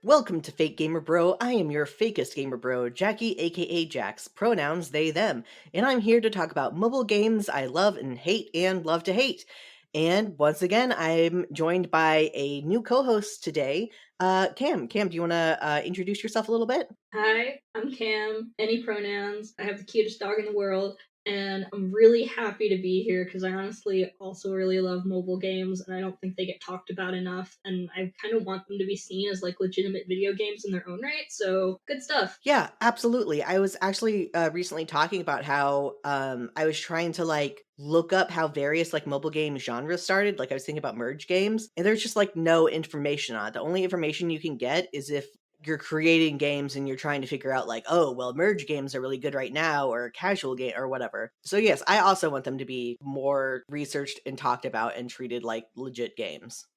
Welcome to Fake Gamer Bro. I am your fakest gamer bro, Jackie, aka Jax. Pronouns they, them. And I'm here to talk about mobile games I love and love to hate. And once again, I'm joined by a new co host today, Cam. Cam, do you want to introduce yourself a little bit? Hi, I'm Cam. Any pronouns. I have the cutest dog in the world, and I'm really happy to be here because I honestly also really love mobile games, and I don't think they get talked about enough. And I kind of want them to be seen as like legitimate video games in their own right. So good stuff. Yeah, absolutely. I was actually recently talking about how I was trying to look up how various mobile game genres started. Like I was thinking about merge games, and there's just no information on it. The only information you can get is if you're creating games and you're trying to figure out oh, well, merge games are really good right now, or casual game or whatever. So yes, I also want them to be more researched and talked about and treated like legit games.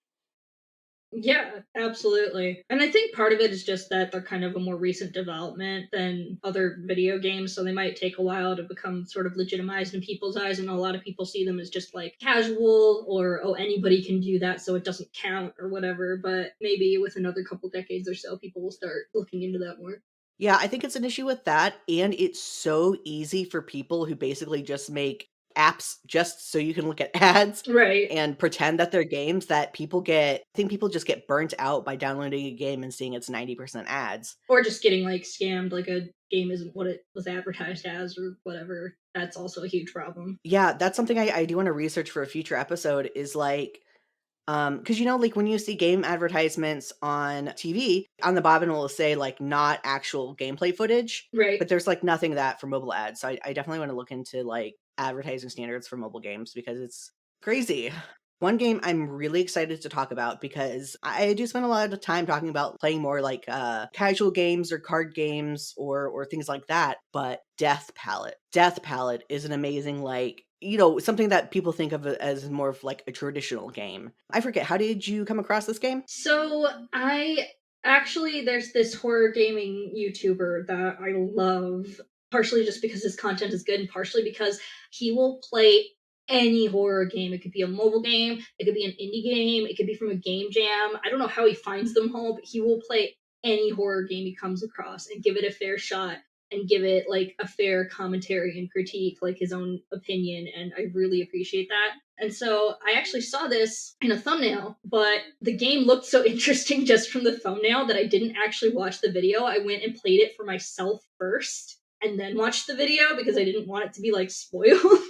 Yeah, absolutely. And I think part of it is just that they're kind of a more recent development than other video games, so they might take a while to become sort of legitimized in people's eyes, and a lot of people see them as just like casual or oh anybody can do that so it doesn't count or whatever, but maybe with another couple decades or so people will start looking into that more. Yeah, I think it's an issue with that, and it's so easy for people who basically just make apps just so you can look at ads Right. and pretend that they're games that I think people just get burnt out by downloading a game and seeing it's 90% ads. Or just getting like scammed like a game isn't what it was advertised as or whatever. That's also a huge problem. Yeah, that's something I do wanna research for a future episode is because when you see game advertisements on TV, on the bottom it will say, not actual gameplay footage, Right. but there's, nothing of that for mobile ads, so I definitely wanna look into, advertising standards for mobile games because it's crazy. One game I'm really excited to talk about because I do spend a lot of time talking about playing more, casual games or card games or things like that, but Death Palette. Death Palette is an amazing, something that people think of it as more of a traditional game. I forget, how did you come across this game? So I actually there's this horror gaming YouTuber that I love, partially just because his content is good and partially because he will play any horror game. It could be a mobile game, it could be an indie game, it could be from a game jam. I don't know how he finds them all, but he will play any horror game he comes across and give it a fair shot and give it like a fair commentary and critique, like his own opinion. And I really appreciate that. And so I actually saw this in a thumbnail, but the game looked so interesting just from the thumbnail that I didn't actually watch the video. I went and played it for myself first and then watched the video because I didn't want it to be like spoiled.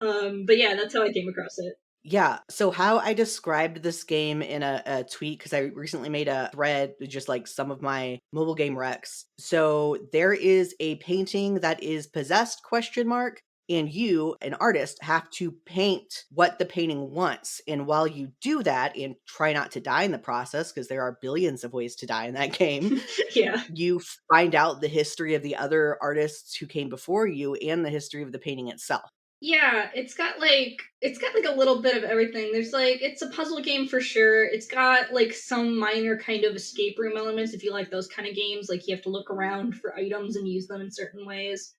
But yeah, that's how I came across it. Yeah, so how I described this game in a tweet, because I recently made a thread with just some of my mobile game recs. So there is a painting that is possessed question mark, and you, an artist, have to paint what the painting wants. And while you do that and try not to die in the process, because there are billions of ways to die in that game, Yeah. you find out the history of the other artists who came before you and the history of the painting itself. Yeah, it's got like a little bit of everything. There's like it's a puzzle game for sure. It's got like some minor kind of escape room elements if you like those kind of games. Like you have to look around for items and use them in certain ways.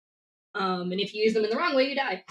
And if you use them in the wrong way, you die.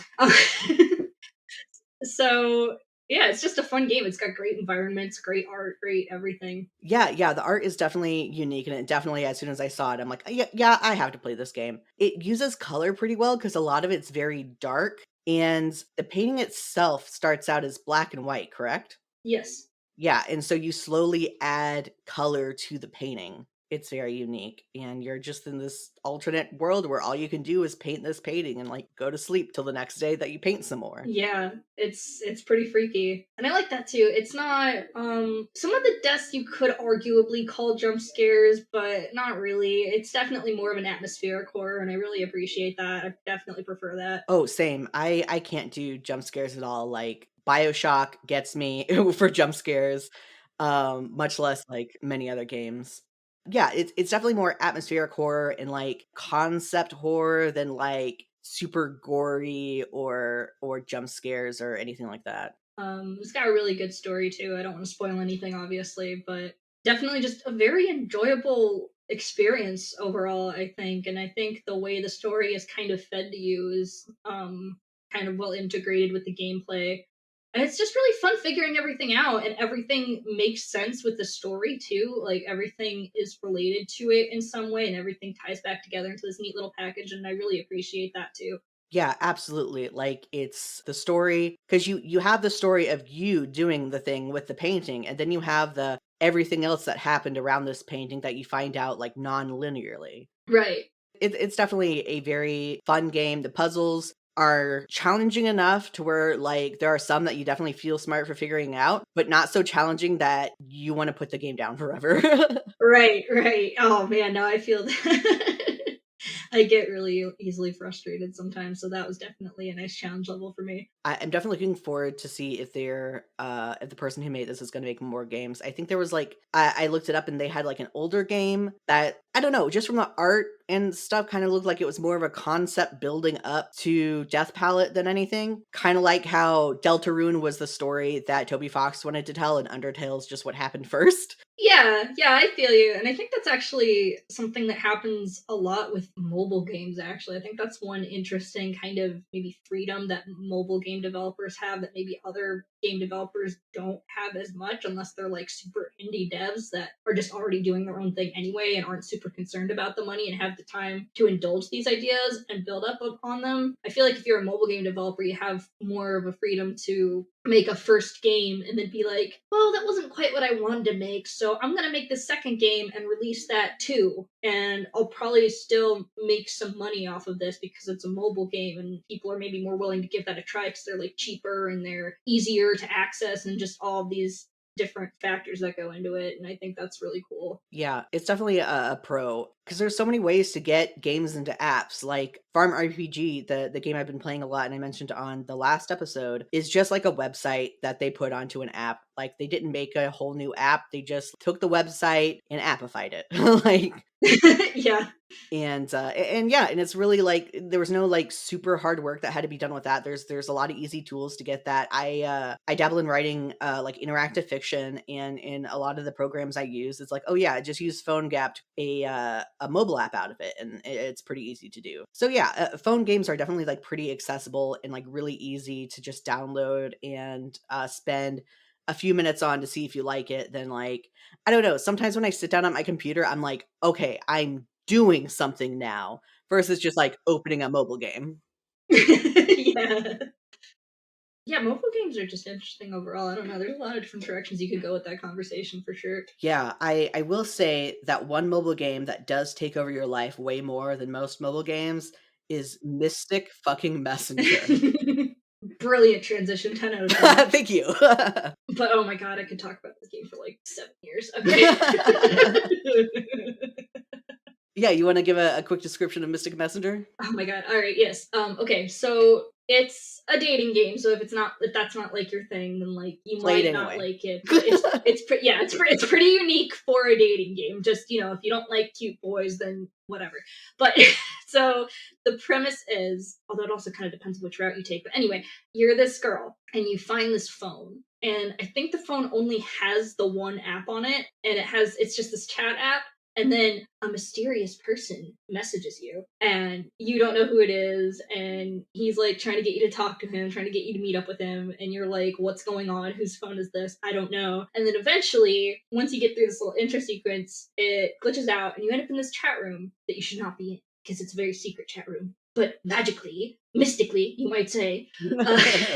So yeah, it's just a fun game. It's got great environments, great art, great everything. Yeah, yeah, the art is definitely unique, and it definitely, as soon as I saw it, I'm like, yeah, yeah, I have to play this game. It uses color pretty well because a lot of it's very dark, and the painting itself starts out as black and white, correct? Yes. Yeah, and so you slowly add color to the painting. It's very unique, and you're just in this alternate world where all you can do is paint this painting and go to sleep till the next day that you paint some more. Yeah, it's pretty freaky. And I like that too. It's not some of the deaths you could arguably call jump scares, but not really. It's definitely more of an atmospheric horror and I really appreciate that. I definitely prefer that. Oh, same. I can't do jump scares at all. Like BioShock gets me for jump scares, much less many other games. Yeah, it's definitely more atmospheric horror and concept horror than super gory or jump scares or anything like that. It's got a really good story too. I don't want to spoil anything obviously, but definitely just a very enjoyable experience overall, I think. And I think the way the story is kind of fed to you is kind of well integrated with the gameplay. And it's just really fun figuring everything out, and everything makes sense with the story too. Like everything is related to it in some way, and everything ties back together into this neat little package. And I really appreciate that too. Yeah, absolutely. Like it's the story because you have the story of you doing the thing with the painting, and then you have the everything else that happened around this painting that you find out like non-linearly. Right. It's definitely a very fun game. The puzzles are challenging enough to where like there are some that you definitely feel smart for figuring out, but not so challenging that you want to put the game down forever. Right, right. Oh man, now I feel that. I get really easily frustrated sometimes, so that was definitely a nice challenge level for me. I'm definitely looking forward to see if they're if the person who made this is going to make more games. I think there was like I looked it up and they had like an older game that I don't know, just from the art and stuff, kind of looked like it was more of a concept building up to Death Palette than anything. Kind of like how Deltarune was the story that Toby Fox wanted to tell, and Undertale's just what happened first. Yeah, yeah, I feel you. And I think that's actually something that happens a lot with mobile games, actually. I think that's one interesting kind of maybe freedom that mobile game developers have that maybe other game developers don't have as much unless they're like super indie devs that are just already doing their own thing anyway and aren't super concerned about the money and have the time to indulge these ideas and build up upon them. I feel like if you're a mobile game developer, you have more of a freedom to make a first game and then be like, well, that wasn't quite what I wanted to make, so I'm gonna make the second game and release that too. And I'll probably still make some money off of this because it's a mobile game and people are maybe more willing to give that a try because they're like cheaper and they're easier to access and just all of these different factors that go into it. And I think that's really cool. Yeah, it's definitely a pro because there's so many ways to get games into apps. Like Farm RPG, the game I've been playing a lot, and I mentioned on the last episode, is just like a website that they put onto an app. Like they didn't make a whole new app; they just took the website and appified it. like Yeah. and yeah, and it's really like there was no like super hard work that had to be done with that. There's a lot of easy tools to get that. I dabble in writing like interactive fiction, and in a lot of the programs I use, it's like, oh yeah, just use PhoneGap to a mobile app out of it, and it's pretty easy to do. So yeah, phone games are definitely like pretty accessible and like really easy to just download and spend a few minutes on to see if you like it. Then like I don't know, sometimes when I sit down at my computer, I'm like, okay, I'm doing something now versus just like opening a mobile game. Yeah. Yeah, mobile games are just interesting overall. I don't know. There's a lot of different directions you could go with that conversation for sure. Yeah, I will say that one mobile game that does take over your life way more than most mobile games is Mystic fucking Messenger. Brilliant transition, 10 out of 10. Thank you. But oh my god, I could talk about this game for like 7 years. Okay. Yeah, you wanna give a quick description of Mystic Messenger? Oh my god. All right. Yes. Okay. So it's a dating game. So if that's not like your thing, then like you Play it might not anyway. like it. But it's pretty unique for a dating game. Just if you don't like cute boys, then whatever. But so the premise is, although it also kind of depends on which route you take. But anyway, you're this girl and you find this phone. And I think the phone only has the one app on it, and it's just this chat app, and then a mysterious person messages you and you don't know who it is, and he's like trying to get you to talk to him, trying to get you to meet up with him, and you're like, what's going on, whose phone is this, I don't know. And then eventually, once you get through this little intro sequence, it glitches out and you end up in this chat room that you should not be in because it's a very secret chat room, but magically, mystically, you might say,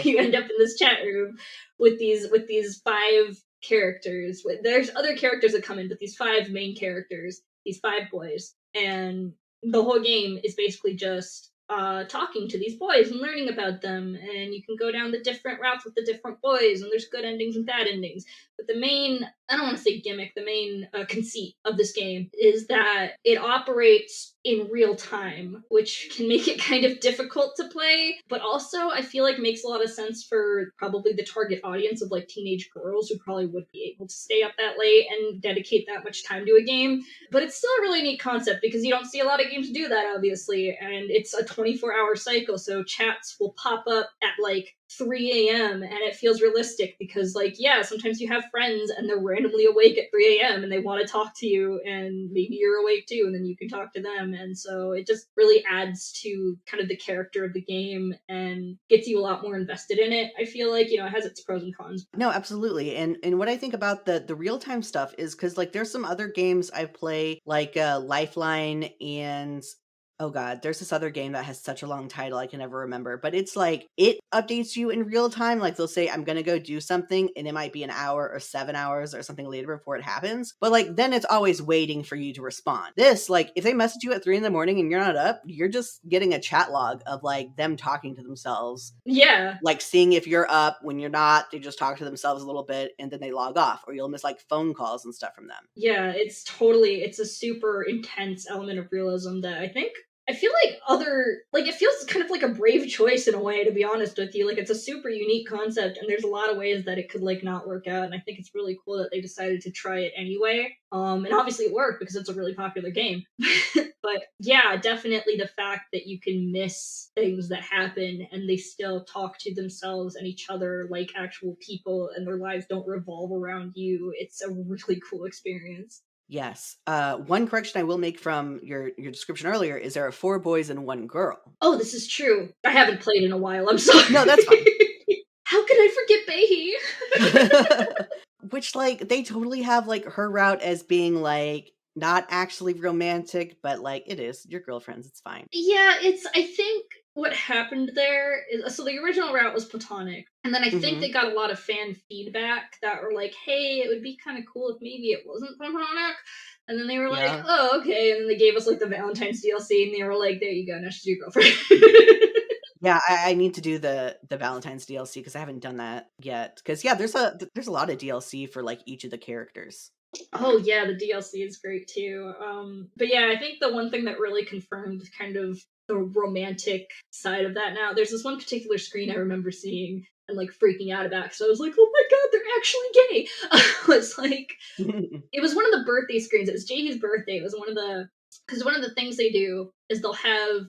you end up in this chat room with these five characters. There's other characters that come in, but these five main characters, these five boys, and the whole game is basically just talking to these boys and learning about them. And you can go down the different routes with the different boys, and there's good endings and bad endings. But the main, I don't want to say gimmick, the main conceit of this game is that it operates in real time, which can make it kind of difficult to play, but also I feel like makes a lot of sense for probably the target audience of like teenage girls who probably would be able to stay up that late and dedicate that much time to a game. But it's still a really neat concept because you don't see a lot of games do that, obviously, and it's a 24-hour cycle, so chats will pop up at like 3 a.m. and it feels realistic because, like, yeah, sometimes you have friends and they're randomly awake at 3 a.m. and they want to talk to you, and maybe you're awake too, and then you can talk to them. And so it just really adds to kind of the character of the game and gets you a lot more invested in it. I feel like, it has its pros and cons. No, absolutely. And what I think about the real-time stuff is because like there's some other games I play like Lifeline and oh god, there's this other game that has such a long title I can never remember, but it's like it updates you in real time. Like they'll say I'm going to go do something and it might be an hour or 7 hours or something later before it happens. But like then it's always waiting for you to respond. This like if they message you at 3 in the morning and you're not up, you're just getting a chat log of like them talking to themselves, Yeah. like seeing if you're up. When you're not, they just talk to themselves a little bit and then they log off, or you'll miss like phone calls and stuff from them. Yeah, it's a super intense element of realism that I feel like it feels kind of like a brave choice in a way, to be honest with you. Like, it's a super unique concept and there's a lot of ways that it could like not work out, and I think it's really cool that they decided to try it anyway. And obviously it worked because it's a really popular game. But yeah, definitely the fact that you can miss things that happen and they still talk to themselves and each other like actual people and their lives don't revolve around you. It's a really cool experience. Yes. One correction I will make from your description earlier is there are 4 boys and 1 girl. Oh, this is true. I haven't played in a while. I'm sorry. No, that's fine. How could I forget Behi? Which like they totally have like her route as being like not actually romantic, but like it is. Your girlfriends, it's fine. Yeah, I think what happened there is, so the original route was platonic. And then I think Mhm. they got a lot of fan feedback that were like, hey, it would be kind of cool if maybe it wasn't platonic. And then they were like, Yeah. oh, okay. And then they gave us like the Valentine's DLC and they were like, there you go, now she's your girlfriend. Yeah, I need to do the Valentine's DLC because I haven't done that yet. Because yeah, there's a lot of DLC for like each of the characters. Oh yeah, the DLC is great too. But yeah, I think the one thing that really confirmed kind of the romantic side of that now, there's this one particular screen I remember seeing and like freaking out about because I was like, oh my god, they're actually gay. I was like, it was one of the birthday screens. It was Jaehy's birthday. It was one of the because one of the things they do is they'll have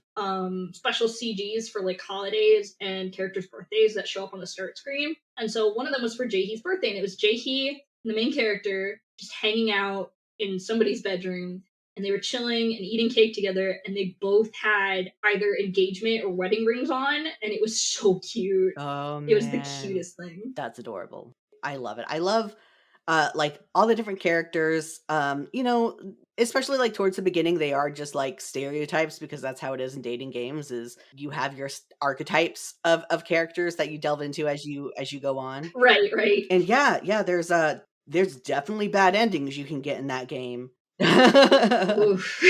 special CGs for like holidays and characters' birthdays that show up on the start screen. And so one of them was for Jaehy's birthday, and it was Jaehy, the main character, just hanging out in somebody's bedroom, and they were chilling and eating cake together, and they both had either engagement or wedding rings on, and it was so cute. Oh It was the man, cutest thing. that's adorable. I love it. I love like all the different characters. Especially like towards the beginning, they are just like stereotypes because that's how it is in dating games. Is you have your archetypes of characters that you delve into as you go on. Right, right. And yeah, yeah, there's definitely bad endings you can get in that game. Oof.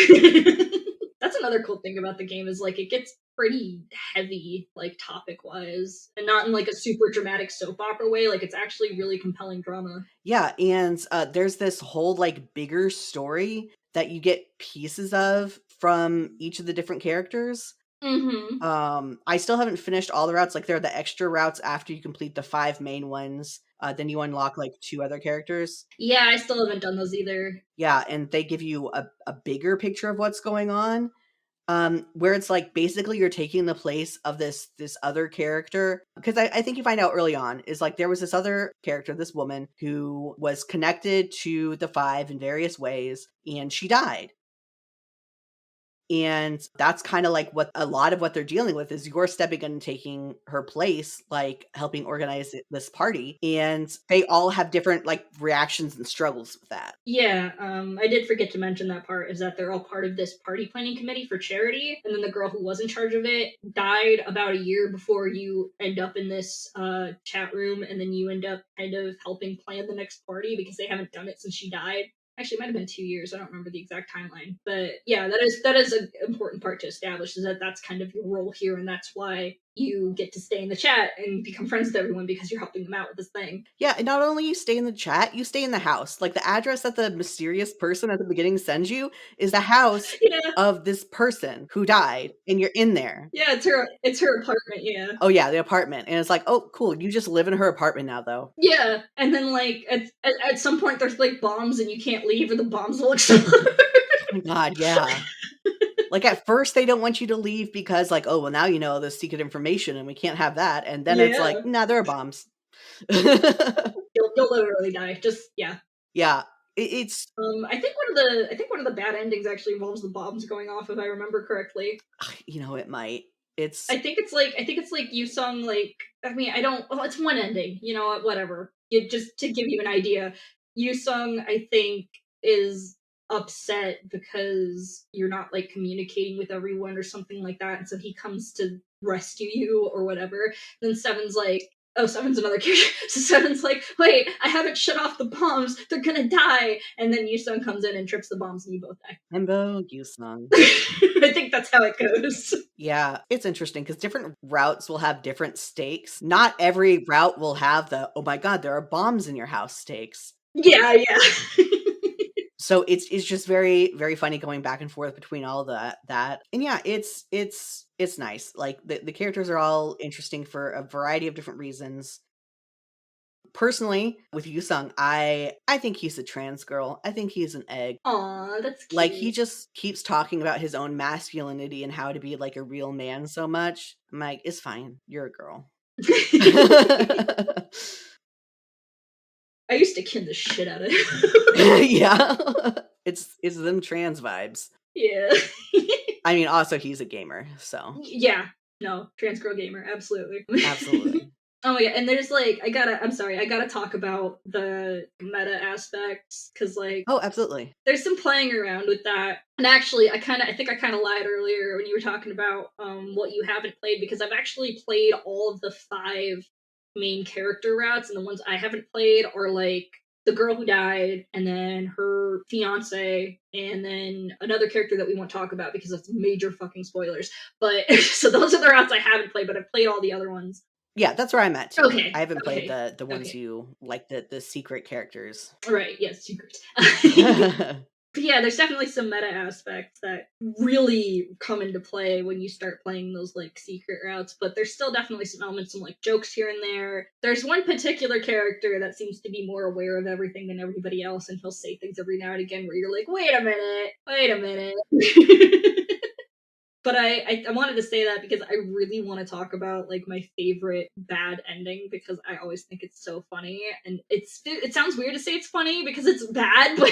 That's another cool thing about the game is like it gets pretty heavy, like topic wise, and not in like a super dramatic soap opera way. Like it's actually really compelling drama. Yeah, and there's this whole like bigger story that you get pieces of from each of the different characters. Hmm. I still haven't finished all the routes. Like there are the extra routes after you complete the 5 main ones. Then you unlock like 2 other characters. Yeah, I still haven't done those either. Yeah, and they give you a bigger picture of what's going on. Where it's like basically you're taking the place of this other character. Because I think you find out early on is like there was this other character, this woman who was connected to the 5 in various ways, and she died. And that's kinda like what a lot of what they're dealing with is you're stepping in and taking her place, like, helping organize this party, and they all have different, like, reactions and struggles with that. Yeah, I did forget to mention that part is that they're all part of this party planning committee for charity, and then the girl who was in charge of it died about a year before you end up in this chat room, and then you end up kind of helping plan the next party because they haven't done it since she died. Actually, it might have been 2 years. I don't remember the exact timeline, but yeah, that is an important part to establish is that that's kind of your role here, and that's why you get to stay in the chat and become friends with everyone because you're helping them out with this thing. Yeah, and not only you stay in the chat, you stay in the house. Like, the address that the mysterious person at the beginning sends you is the house Yeah, of this person who died, and you're in there. yeah, it's her apartment. Yeah. Oh, yeah, the apartment, and it's like, "Oh, cool, you just live in her apartment now, though." Yeah, and then like at some point there's like bombs and you can't leave or the bombs will explode. Oh my god, yeah. Like, at first, they don't want you to leave because, like, "Oh, well, now you know the secret information, and we can't have that," and then it's like, Yeah. "Nah, there are bombs." You'll literally die. Just yeah. Yeah. It's I think one of the bad endings actually involves the bombs going off, if I remember correctly. it might. It's I think it's like Yusung like I mean I don't well it's one ending, you know, whatever. It just to give you an idea, Yusung I think is upset because you're not like communicating with everyone or something like that, and so he comes to rescue you or whatever. Then Seven's like oh, Seven's another character. So Seven's like, wait, I haven't shut off the bombs. They're gonna die. And then Yusung comes in and trips the bombs, and you both die. Himbo Gusung. I think that's how it goes. Yeah, it's interesting because different routes will have different stakes. Not every route will have the, "Oh my god, there are bombs in your house" stakes. Yeah, yeah. So it's just very, very funny going back and forth between all that. And yeah, it's nice. Like, the characters are all interesting for a variety of different reasons. Personally, with Yusung, I think he's a trans girl. I think he's an egg. Aw, that's Like, he cute. just keeps talking about his own masculinity and how to be, like, a real man so much. I'm like, "It's fine. You're a girl." I used to kid the shit out of him. Yeah. It's them trans vibes. Yeah. I mean, also, he's a gamer, so Yeah. No, trans girl gamer, absolutely. absolutely. Oh my god, and there's like I'm sorry, I gotta talk about the meta aspects, because like Oh, absolutely. there's some playing around with that. And actually, I think I kind of lied earlier when you were talking about what you haven't played, because I've actually played all of the 5 main character routes, and the ones I haven't played are like the girl who died, and then her fiance, and then another character that we won't talk about because that's major fucking spoilers. But so those are the routes I haven't played, but I've played all the other ones. Yeah, that's where I'm at too. I Okay, haven't played okay, the ones okay. you like, the secret characters. Right, yes, secrets. But yeah, there's definitely some meta aspects that really come into play when you start playing those like secret routes, but there's still definitely some elements, some like jokes here and there. There's one particular character that seems to be more aware of everything than everybody else, and he'll say things every now and again where you're like, wait a minute. But I wanted to say that because I really want to talk about like my favorite bad ending, because I always think it's so funny, and it sounds weird to say it's funny because it's bad, but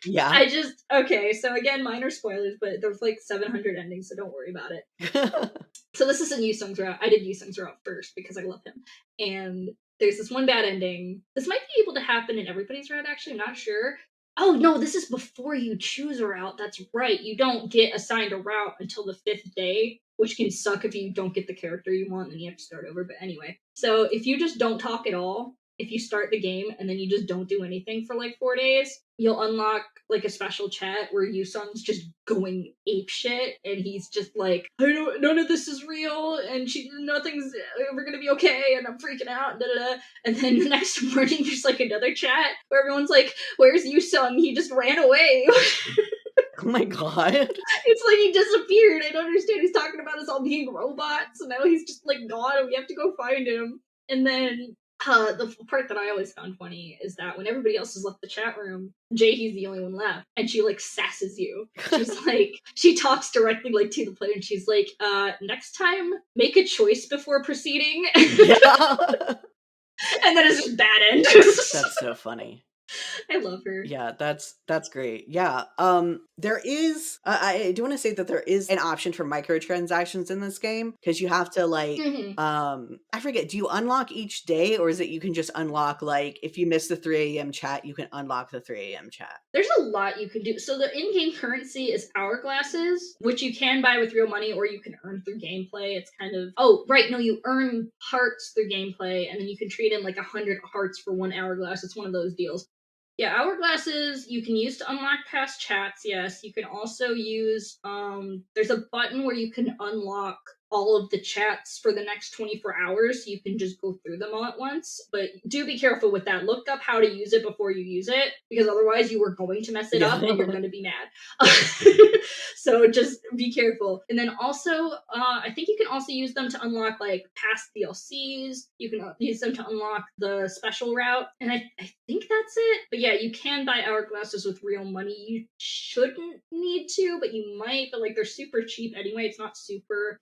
Yeah. I just okay. So again, minor spoilers, but there's like 700 endings, so don't worry about it. So this is a Sung's route. I did Sung's route first because I love him, and there's this one bad ending. This might be able to happen in everybody's route. Actually, I'm not sure. Oh no, this is before you choose a route. That's right. You don't get assigned a route until the 5th day, which can suck if you don't get the character you want, and you have to start over. But anyway, so if you just don't talk at all, if you start the game and then you just don't do anything for like 4 days, you'll unlock like a special chat where Yusung's just going ape shit, and he's just like, I don't, none of this is real, and nothing's ever gonna be okay, and I'm freaking out, da da da. And then the next morning, there's like another chat where everyone's like, "Where's Yusung? He just ran away." Oh my god. It's like he disappeared. I don't understand. He's talking about us all being robots, and now he's just like gone, and we have to go find him. And then the part that I always found funny is that when everybody else has left the chat room, Jaehee's the only one left, and she like sasses you. She's like, she talks directly like to the player, and she's like, next time, make a choice before proceeding. Yeah. And then it's just bad end. That's so funny. I love her. Yeah, that's great. Yeah. There is I do want to say that there is an option for microtransactions in this game because you have to like Mhm. I forget, do you unlock each day or is it you can just unlock like if you miss the 3 a.m. chat, you can unlock the 3 a.m. chat? There's a lot you can do. So the in-game currency is hourglasses, which you can buy with real money or you can earn through gameplay. It's kind of oh right, no, you earn hearts through gameplay, and then you can trade in like 100 hearts for 1 hourglass. It's one of those deals. Yeah, hourglasses you can use to unlock past chats. Yes, you can also use. There's a button where you can unlock all of the chats for the next 24 hours so you can just go through them all at once. But do be careful with that. Look up how to use it before you use it because otherwise you are going to mess it up and you're Yeah. going to be mad. So just be careful. And then also, I think you can also use them to unlock like past DLCs. You can use them to unlock the special route. And I think that's it. But yeah, you can buy hourglasses with real money. You shouldn't need to, but you might. But like they're super cheap anyway. It's not super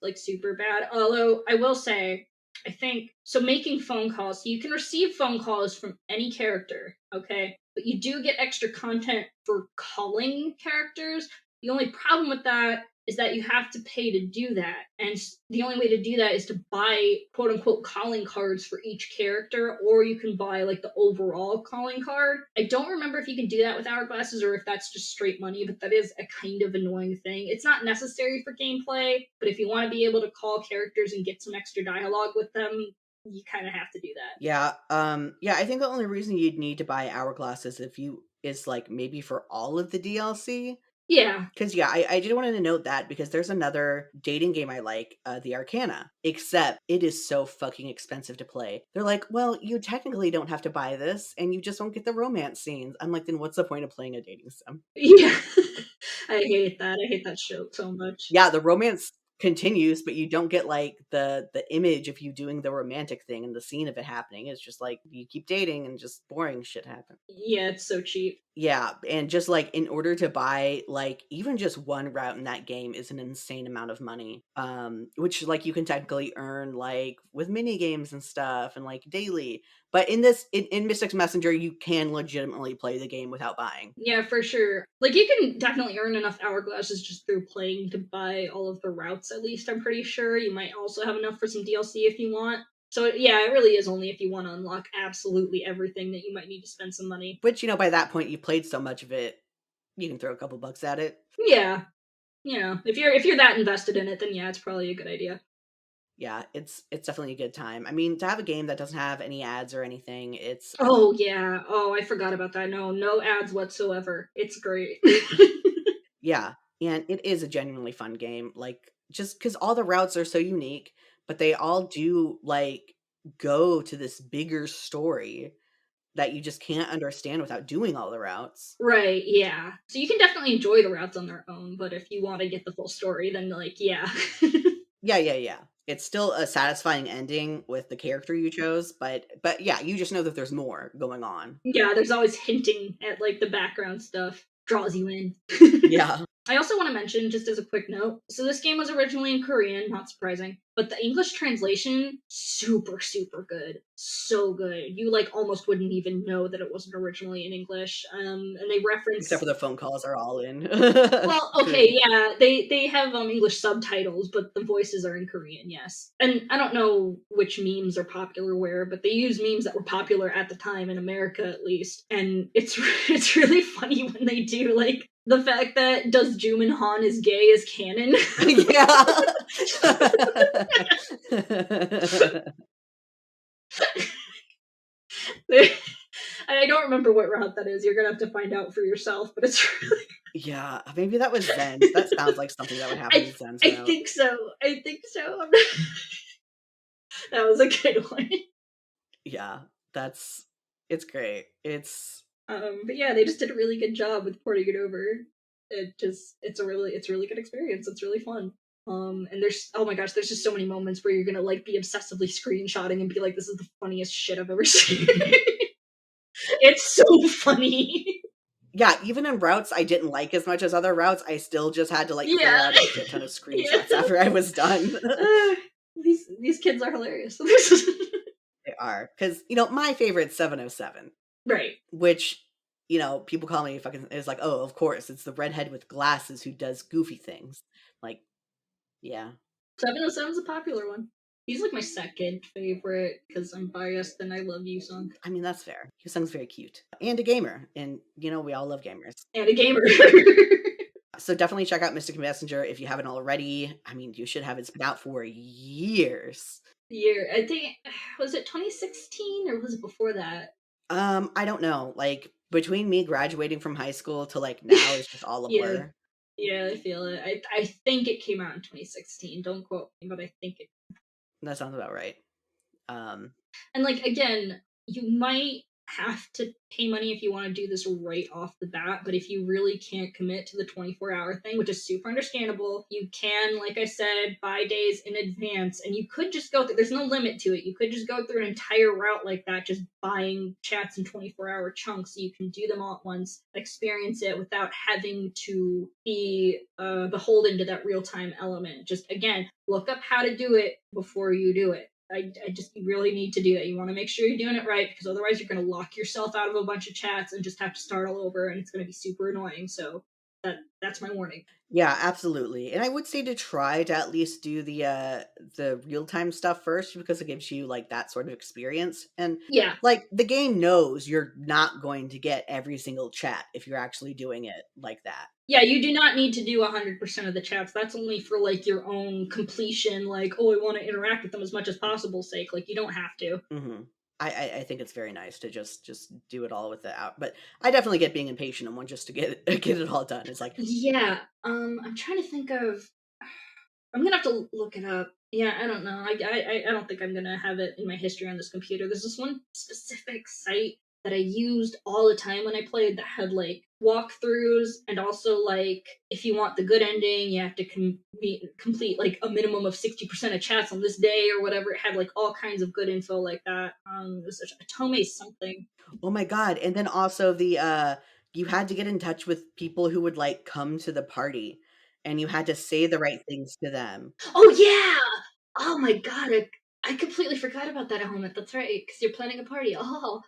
bad. Although I will say, I think so. Making phone calls, so you can receive phone calls from any character. Okay, but you do get extra content for calling characters. The only problem with that is that you have to pay to do that. And the only way to do that is to buy quote unquote calling cards for each character, or you can buy like the overall calling card. I don't remember if you can do that with hourglasses or if that's just straight money, but that is a kind of annoying thing. It's not necessary for gameplay, but if you want to be able to call characters and get some extra dialogue with them, you kind of have to do that. Yeah, yeah, I think the only reason you'd need to buy Hourglass is like maybe for all of the DLC. Yeah. Because yeah, I did wanted to note that because there's another dating game I like, the Arcana, except it is so fucking expensive to play. They're like, well, you technically don't have to buy this, and you just won't get the romance scenes. I'm like, then what's the point of playing a dating sim? Yeah. I hate that. I hate that show so much. Yeah, the romance continues, but you don't get like the image of you doing the romantic thing and the scene of it happening. It's just like you keep dating and just boring shit happens. Yeah, it's so cheap. Yeah, and just, like, in order to buy, like, even just one route in that game is an insane amount of money, which, like, you can technically earn, like, with mini games and stuff and, like, daily, but in Mystic's Messenger, you can legitimately play the game without buying. Yeah, for sure. Like you can definitely earn enough hourglasses just through playing to buy all of the routes at least, I'm pretty sure. You might also have enough for some DLC if you want. So yeah, it really is only if you want to unlock absolutely everything that you might need to spend some money. Which, by that point, you played so much of it, you can throw a couple bucks at it. Yeah, if you're that invested in it, then yeah, it's probably a good idea. Yeah, it's definitely a good time. I mean, to have a game that doesn't have any ads or anything, it's Oh yeah. Oh, I forgot about that. No, no ads whatsoever. It's great. yeah, and it is a genuinely fun game, like, just because all the routes are so unique, but they all do, like, go to this bigger story that you just can't understand without doing all the routes. Right, yeah. So you can definitely enjoy the routes on their own, but if you want to get the full story, then like yeah. Yeah, yeah, yeah. It's still a satisfying ending with the character you chose, but yeah, you just know that there's more going on. Yeah, there's always hinting at like the background stuff. Draws you in. Yeah. I also want to mention, just as a quick note, so this game was originally in Korean, not surprising, but the English translation, super good. So good. You like almost wouldn't even know that it wasn't originally in English. And they Except reference for the phone calls are all in well, okay, Korean. yeah, they have English subtitles, but the voices are in Korean, yes. And I don't know which memes are popular where, but they use memes that were popular at the time in America at least. And it's it's really funny when they do like the fact that does Jumin Han is gay is canon. Yeah. I don't remember what route that is. You're gonna have to find out for yourself, but it's really Yeah, maybe that was Zen's. That sounds like something that would happen I in Zen's I route. think so. I think so. That was a good one. Yeah, it's great. But yeah, they just did a really good job with porting it over. It's a really good experience. It's really fun. And there's oh my gosh, there's just so many moments where you're gonna like be obsessively screenshotting and be like, this is the funniest shit I've ever seen. It's so funny. Yeah, even in routes I didn't like as much as other routes, I still just had to, like, clear Yeah. out a shit ton of Yeah. screenshots after I was done. These kids are hilarious. They are, because my favorite's 707, Right. which, people call me fucking it's like, "Oh, of course, it's the redhead with glasses who does goofy things." Like, yeah. 707 is a popular one. He's like my second favorite because I'm biased and I love you song. I mean, that's fair. Hyosung's very cute. And a gamer, and, we all love gamers. And a gamer. So definitely check out Mystic Messenger if you haven't already. I mean, you should have. It's been out for years. Year. I think was it 2016 or was it before that? I don't know. Like, between me graduating from high school to, like, now is just all a Yeah. blur. Yeah, I feel it. I think it came out in 2016. Don't quote me, but I think it. That sounds about right. Um, And like again, you might have to pay money if you want to do this right off the bat, but if you really can't commit to the 24-hour thing, which is super understandable, you can, like I said, buy days in advance and you could just go through, there's no limit to it. You could just go through an entire route like that, just buying chats in 24-hour chunks so you can do them all at once, experience it without having to be beholden to that real time element. Just again, look up how to do it before you do it. I just really need to do that. You want to make sure you're doing it right because otherwise you're going to lock yourself out of a bunch of chats and just have to start all over, and it's going to be super annoying. So that's my warning. yeah, absolutely. And I would say to try to at least do the real-time stuff first because it gives you like that sort of experience. And Yeah, like the game knows you're not going to get every single chat if you're actually doing it like that. yeah. You do not need to do 100% of the chats. That's only for like your own completion. Like, oh, I want to interact with them as much as possible. Sake. Like, you don't have to. Mhm. I think it's very nice to just do it all with the out, but I definitely get being impatient and want just to get get it all done. It's like, Yeah. I'm trying to think of. I'm gonna have to look it up. Yeah, I don't know. I don't think I'm gonna have it in my history on this computer. There's this one specific site that I used all the time when I played that had like walkthroughs and also like if you want the good ending, you have to complete like a minimum of 60% of chats on this day or whatever. It had like all kinds of good info like that. It was such Atome something. oh my god! And then also you had to get in touch with people who would like come to the party, and you had to say the right things to them. Oh yeah! Oh my god, I completely forgot about that element. That's right, because you're planning a party. Oh,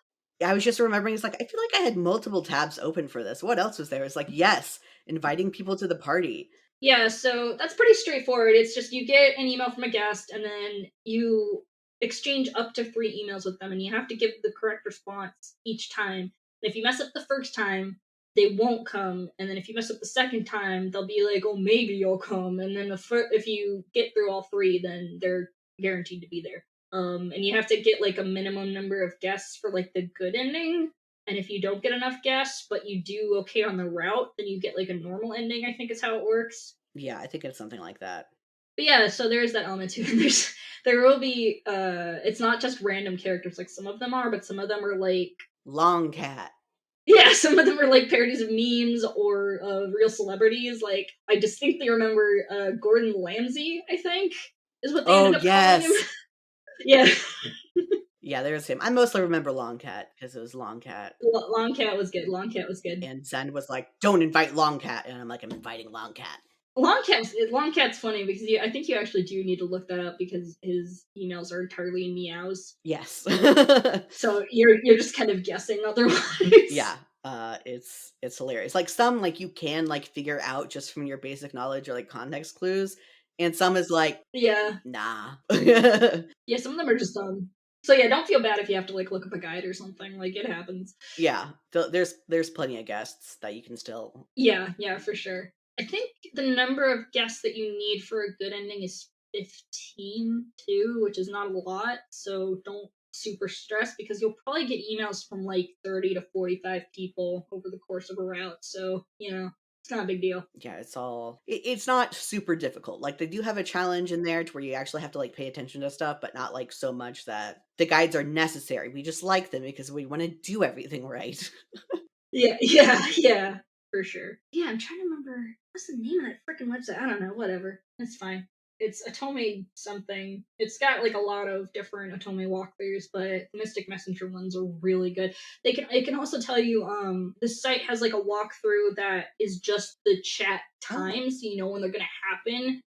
I was just remembering, it's like I feel like I had multiple tabs open for this. What else was there? It's like yes, inviting people to the party. yeah, so that's pretty straightforward. It's just you get an email from a guest and then you exchange up to 3 emails with them and you have to give the correct response each time. And if you mess up the first time, they won't come. And then if you mess up the second time, they'll be like, oh, maybe you'll come. And then if you get through all three, then they're guaranteed to be there. And you have to get like a minimum number of guests for like the good ending. And if you don't get enough guests, but you do okay on the route, then you get like a normal ending, I think is how it works. Yeah, I think it's something like that. But yeah, so there is that element too. And there will be it's not just random characters, like some of them are, but some of them are like Long cat. yeah, some of them are like parodies of memes or real celebrities. Like I distinctly remember Gordon Ramsay, I think, is what they Oh ended up calling him. yes. Yeah. Yeah, there's him. I mostly remember Long Cat because it was Long Cat. Long Cat was good. Long Cat was good. And Zen was like, "Don't invite Long Cat," and I'm like, "I'm inviting Long Cat." Long Cat's funny because I think you actually do need to look that up because his emails are entirely meows. Yes. So you're just kind of guessing otherwise. Yeah, it's hilarious. Like some like you can like figure out just from your basic knowledge or like context clues, and some is like, Yeah. nah. Yeah, some of them are just dumb. So yeah, don't feel bad if you have to like look up a guide or something. Like it happens. Yeah, there's plenty of guests that you can still. Yeah, yeah, for sure. I think the number of guests that you need for a good ending is 15 too, which is not a lot. So don't super stress because you'll probably get emails from like 30 to 45 people over the course of a route. So, it's not a big deal. Yeah, it's not super difficult. Like they do have a challenge in there to where you actually have to like pay attention to stuff, but not like so much that the guides are necessary. We just like them because we want to do everything right. Yeah, yeah, yeah, for sure. Yeah, I'm trying to remember what's the name of that freaking website. I don't know. Whatever, it's fine. It's Atome something. It's got like a lot of different Atome walkthroughs, but the Mystic Messenger ones are really good. It can also tell you this site has like a walkthrough that is just the chat Oh, times, so you know when they're gonna happen,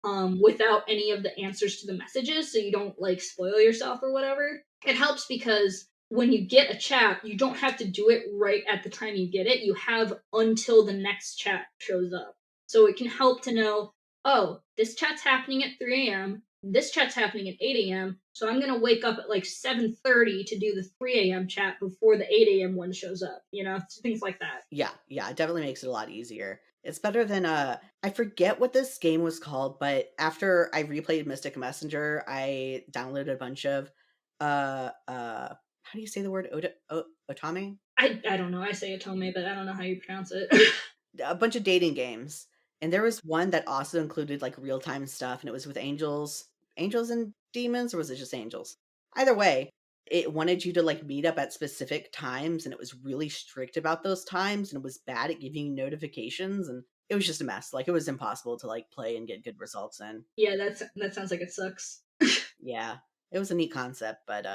without any of the answers to the messages, so you don't like spoil yourself or whatever. It helps because when you get a chat, you don't have to do it right at the time you get it. You have until the next chat shows up. So it can help to know, oh, this chat's happening at 3 a.m. This chat's happening at 8 a.m. So I'm gonna wake up at like 7:30 to do the 3 a.m. chat before the 8 a.m. one shows up. Things like that. yeah, yeah, it definitely makes it a lot easier. It's better than I forget what this game was called, but after I replayed Mystic Messenger, I downloaded a bunch of how do you say the word otame? I don't know. I say Atome, but I don't know how you pronounce it. A bunch of dating games. And there was one that also included, like, real-time stuff, and it was with angels and demons, or was it just angels? Either way, it wanted you to, like, meet up at specific times, and it was really strict about those times, and it was bad at giving you notifications, and it was just a mess. Like, it was impossible to, like, play and get good results in. Yeah, that sounds like it sucks. Yeah. It was a neat concept, but,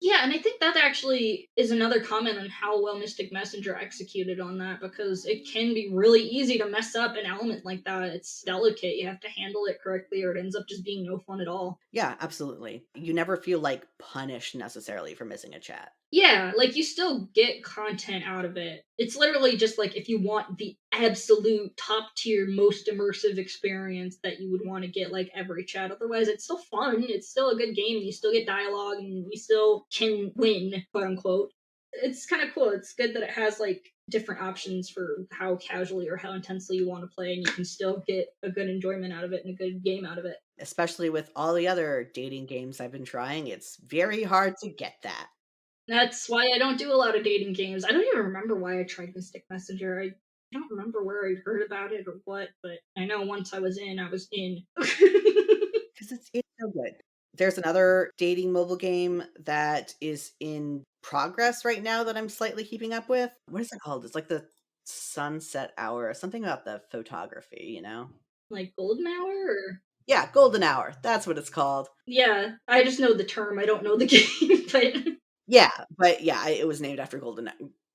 Yeah, and I think that actually is another comment on how well Mystic Messenger executed on that because it can be really easy to mess up an element like that. It's delicate. You have to handle it correctly or it ends up just being no fun at all. yeah, absolutely. You never feel, like, punished necessarily for missing a chat. Yeah, like you still get content out of it. It's literally just like if you want the absolute top tier, most immersive experience that you would want to get like every chat. Otherwise, it's still fun. It's still a good game. You still get dialogue and you still can win, quote unquote. It's kind of cool. It's good that it has like different options for how casually or how intensely you want to play, and you can still get a good enjoyment out of it and a good game out of it. Especially with all the other dating games I've been trying, it's very hard to get that. That's why I don't do a lot of dating games. I don't even remember why I tried Mystic Messenger. I don't remember where I heard about it or what, but I know once I was in. 'Cause it's so good. There's another dating mobile game that is in progress right now that I'm slightly keeping up with. What is it called? It's like the Sunset Hour, something about the photography, you know? Like Golden Hour or Yeah, Golden Hour, that's what it's called. yeah, I just know the term. I don't know the game, but Yeah, but yeah, it was named after Golden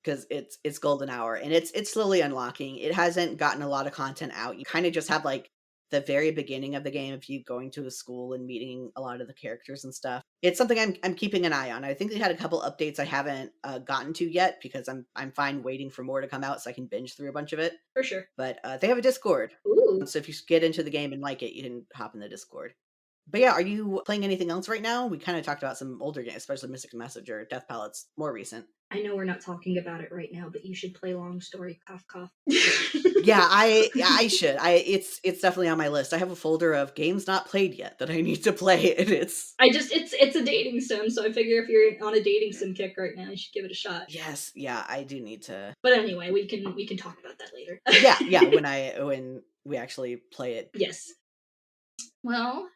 because it's Golden Hour, and it's slowly unlocking. It hasn't gotten a lot of content out. You kinda just have, like, the very beginning of the game of you going to a school and meeting a lot of the characters and stuff. It's something I'm keeping an eye on. I think they had a couple updates I haven't, gotten to yet because I'm fine waiting for more to come out so I can binge through a bunch of it, for sure. but, they have a Discord, Ooh, so if you get into the game and like it, you can hop in the Discord. But yeah, are you playing anything else right now? We kinda talked about some older games, especially Mystic Messenger, Death Palettes, more recent. I know we're not talking about it right now, but you should play Long Story. Cough cough. I should. I it's definitely on my list. I have a folder of games not played yet that I need to play, and it's I just it's a dating sim, so I figure if you're on a dating sim kick right now, you should give it a shot. yes, yeah, I do need to. But anyway, we can talk about that later. Yeah, yeah, when we actually play it. Yes. Well,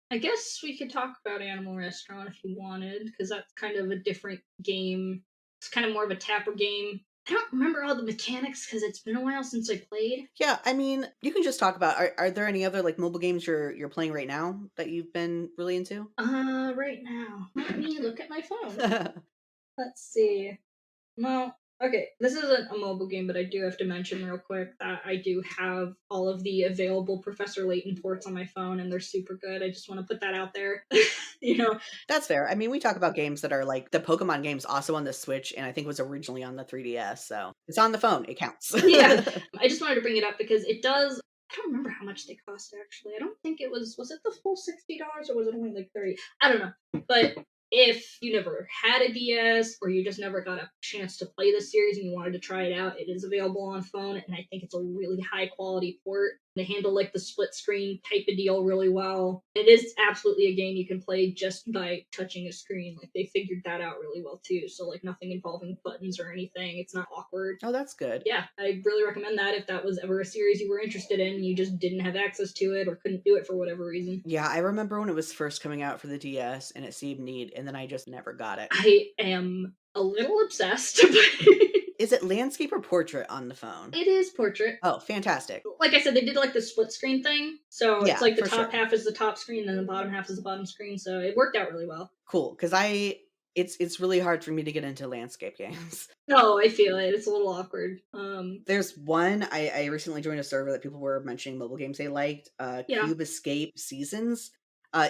I guess we could talk about Animal Restaurant if you wanted, because that's kind of a different game. It's kind of more of a tapper game. I don't remember all the mechanics because it's been a while since I played. Yeah, I mean, you can just talk about are there any other, like, mobile games you're playing right now that you've been really into? Right now, let me look at my phone. Let's see. Well, okay, this isn't a mobile game, but I do have to mention real quick that I do have all of the available Professor Layton ports on my phone, and they're super good. I just want to put that out there. you know, That's fair. I mean, we talk about games that are like the Pokemon game's also on the Switch, and I think was originally on the 3DS, so it's on the phone, it counts. yeah, I just wanted to bring it up because it does. I don't remember how much they cost actually. I don't think it was. Was it the full $60 or was it only like 30? I don't know. But if you never had a DS or you just never got a chance to play this series and you wanted to try it out, it is available on phone, and I think it's a really high quality port. They handle like the split screen type of deal really well. It is absolutely a game you can play just by touching a screen. Like they figured that out really well too. So like nothing involving buttons or anything. It's not awkward. Oh, that's good. Yeah, I really recommend that if that was ever a series you were interested in, you just didn't have access to it or couldn't do it for whatever reason. Yeah, I remember when it was first coming out for the DS and it seemed neat, and then I just never got it. I am a little obsessed. Is it landscape or portrait on the phone? It is portrait. Oh, fantastic. Like I said, they did like the split screen thing. So it's Yeah, like the for top sure. half is the top screen, and the bottom half is the bottom screen. So it worked out really well. Cool, because it's really hard for me to get into landscape games. No, I feel it. It's a little awkward. There's one I recently joined a server that people were mentioning mobile games they liked, Yeah, Cube Escape Seasons.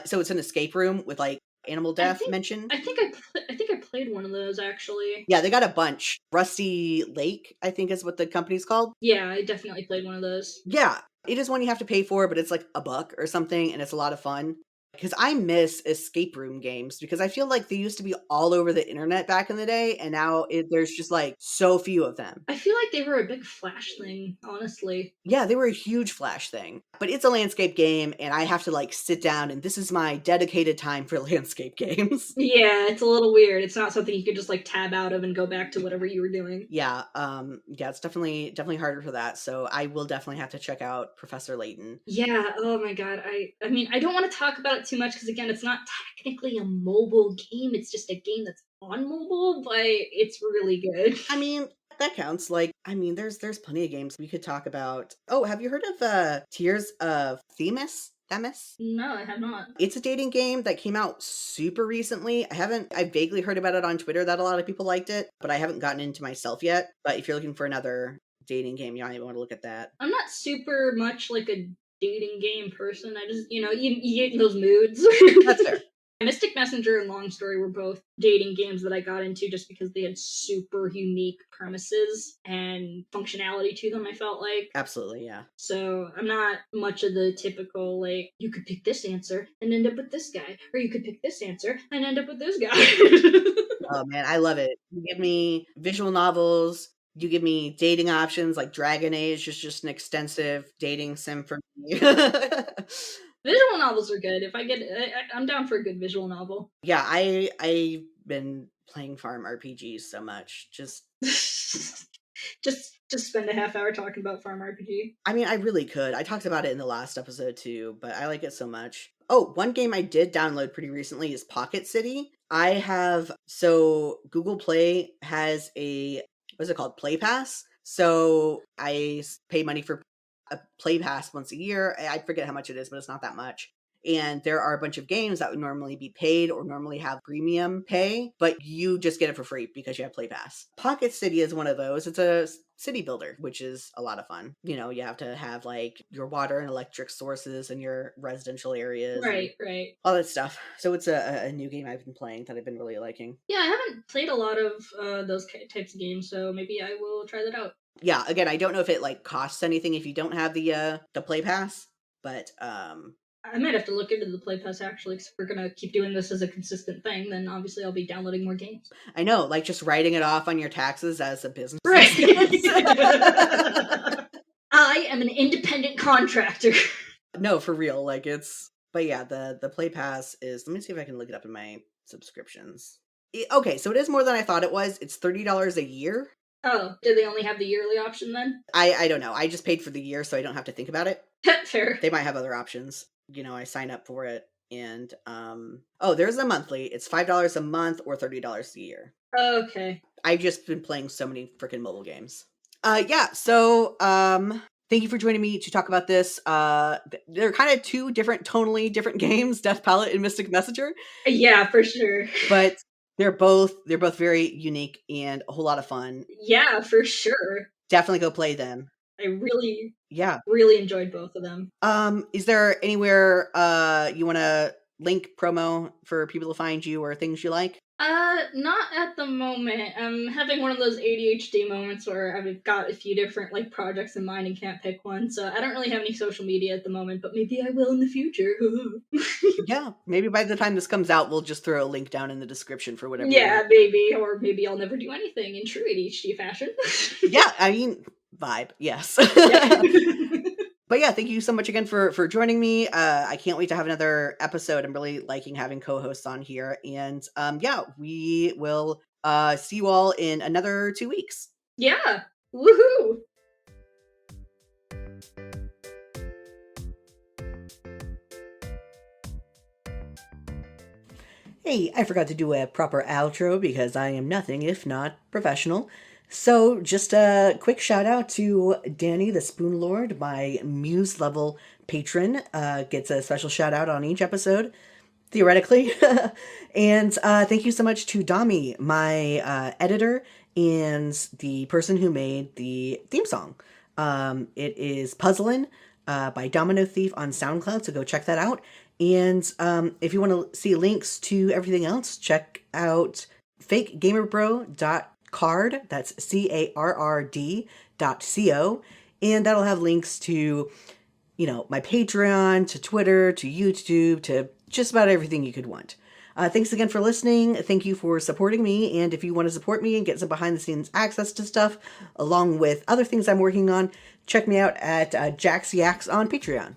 So it's an escape room with, like, animal I death think mentioned. I think I played one of those actually. Yeah, they got a bunch. Rusty Lake, I think is what the company's called. Yeah, I definitely played one of those. Yeah, it is one you have to pay for, but it's like a buck or something, and it's a lot of fun. Because I miss escape room games because I feel like they used to be all over the internet back in the day, and now there's just like so few of them. I feel like they were a big Flash thing, honestly. Yeah, they were a huge Flash thing, but it's a landscape game, and I have to like sit down, and this is my dedicated time for landscape games. Yeah, it's a little weird. It's not something you could just like tab out of and go back to whatever you were doing. Yeah, yeah, it's definitely harder for that. So I will definitely have to check out Professor Layton. Yeah, oh my god. I mean, I don't want to talk about it too much because again, it's not technically a mobile game. It's just a game that's on mobile, but it's really good. I mean, that counts. Like, I mean, there's plenty of games we could talk about. Oh, have you heard of Tears of Themis? Themis? No, I have not. It's a dating game that came out super recently. I vaguely heard about it on Twitter that a lot of people liked it, but I haven't gotten into myself yet. But if you're looking for another dating game, you might want to look at that. I'm not super much like a dating game person. I just, you get in those moods. That's fair. Mystic Messenger and Long Story were both dating games that I got into just because they had super unique premises and functionality to them, I felt like. Absolutely, yeah. So I'm not much of the typical, like, you could pick this answer and end up with this guy, or you could pick this answer and end up with this guy. Oh man, I love it. You give me visual novels, you give me dating options like Dragon Age is just an extensive dating sim for me. Visual novels are good. If I get, I'm down for a good visual novel. Yeah, I've been playing farm RPGs so much. Just just spend a half hour talking about farm RPG. I mean, I really could. I talked about it in the last episode too, but I like it so much. Oh, one game I did download pretty recently is Pocket City. Google Play has what's it called? Play Pass. So pay money for a Play Pass once a year. I forget how much it is, but it's not that much. And there are a bunch of games that would normally be paid or normally have premium pay, but you just get it for free because you have Play Pass. Pocket City is one of those. It's a city builder, which is a lot of fun. You know, you have to have like your water and electric sources in your residential areas. Right, right. All that stuff. So it's a new game I've been playing that I've been really liking. Yeah, I haven't played a lot of those types of games, so maybe I will try that out. Yeah, again, I don't know if it like costs anything if you don't have the Play Pass, but I might have to look into the Play Pass actually, because if we're gonna keep doing this as a consistent thing, then obviously I'll be downloading more games. I know, like just writing it off on your taxes as a business. Right. I am an independent contractor. No, for real. But yeah, the Play Pass is. Let me see if I can look it up in my subscriptions. Okay, so it is more than I thought it was. It's $30 a year. Oh, do they only have the yearly option then? I don't know. I just paid for the year, so I don't have to think about it. Fair. They might have other options. You know, I sign up for it, and there's a monthly. It's $5 a month or $30 a year. Okay. I've just been playing so many freaking mobile games. Yeah. So thank you for joining me to talk about this. They're kind of two tonally different games, Death Palette and Mystic Messenger. Yeah, for sure. But they're both very unique and a whole lot of fun. Yeah, for sure. Definitely go play them. I really Yeah. really enjoyed both of them. Is there anywhere you want to link promo for people to find you or things you like? Not at the moment. I'm having one of those ADHD moments where I've got a few different like projects in mind and can't pick one. So I don't really have any social media at the moment, but maybe I will in the future. Yeah, maybe by the time this comes out, we'll just throw a link down in the description for whatever. Yeah, maybe, or maybe I'll never do anything in true ADHD fashion. Yeah, I mean, vibe, yes. But yeah, thank you so much again for joining me. I can't wait to have another episode. I'm really liking having co-hosts on here. And yeah, we will see you all in another 2 weeks. Yeah. Woohoo! Hey, I forgot to do a proper outro because I am nothing if not professional. So, just a quick shout out to Danny the Spoon Lord, my Muse level patron. Gets a special shout out on each episode, theoretically. And thank you so much to Domi, my editor, and the person who made the theme song. It is Puzzlin' by Domino Thief on SoundCloud, so go check that out. And if you want to see links to everything else, check out fakegamerbro.card. That's CARRD.co. And that'll have links to my Patreon, to Twitter, to YouTube, to just about everything you could want. Thanks again for listening. Thank you for supporting me. And if you want to support me and get some behind the scenes access to stuff, along with other things I'm working on, check me out at Jax Yaks on Patreon.